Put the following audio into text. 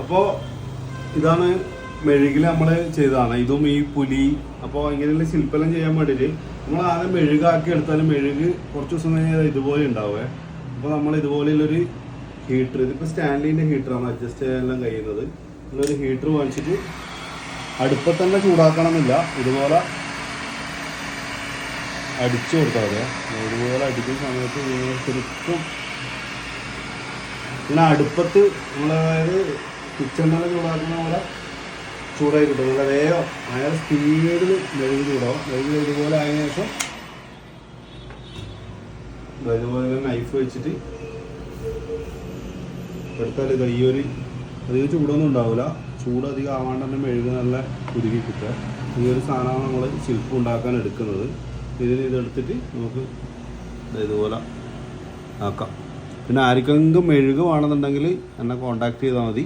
അപ്പോൾ ഇതാണ് മെഴുകിൽ നമ്മൾ ചെയ്തതാണ്. ഇതും ഈ പുലി. അപ്പോൾ ഇങ്ങനെയുള്ള ശില്പെല്ലാം ചെയ്യാൻ വേണ്ടിയിട്ട് നമ്മൾ ആദ്യം മെഴുകാക്കി എടുത്താലും മെഴുക് കുറച്ച് ദിവസം കഴിഞ്ഞാൽ ഇതുപോലെ ഉണ്ടാവുക. അപ്പോൾ നമ്മൾ ഇതുപോലെയുള്ളൊരു ഹീറ്റർ, ഇതിപ്പോൾ സ്റ്റാൻലിൻ്റെ ഹീറ്ററാണ് അഡ്ജസ്റ്റ് ചെയ്യാനെല്ലാം കഴിയുന്നത്. ഒരു ഹീറ്റർ വാങ്ങിച്ചിട്ട് അടുപ്പത്ത് തന്നെ ചൂടാക്കണമെന്നില്ല, ഇതുപോലെ അടിച്ചു കൊടുത്താൽ മതി. ഇതുപോലെ അടിക്കുന്ന സമയത്ത് നിങ്ങൾ ശരിക്കും പിന്നെ അടുപ്പത്ത് നമ്മൾ അതായത് കിച്ചണിലെല്ലാം ചൂടാക്കുന്ന പോലെ ചൂടായി കിട്ടും. നല്ല വേഗം അയാൾ സ്പീഡിൽ മെഴുകി ചൂടാവും. മെഴുകി ഇതുപോലെ ആയതിനു ശേഷം ഇതുപോലെ നൈഫ് വെച്ചിട്ട് എടുത്താൽ ഇത് ഈ ഒരു അധികം ചൂടൊന്നും ഉണ്ടാവില്ല. ചൂട് അധികം ആവാണ്ട് തന്നെ മെഴുകി നല്ല കുരുകി കിട്ടുക. ഈ ഒരു സാധനമാണ് നമ്മൾ ശില്പം ഉണ്ടാക്കാൻ എടുക്കുന്നത്. ഇതെടുത്തിട്ട് നമുക്ക് ഇതുപോലെ ആക്കാം. പിന്നെ ആർക്കെങ്കിലും മെഴുക് വേണമെന്നുണ്ടെങ്കിൽ എന്നെ കോൺടാക്ട് ചെയ്താൽ മതി.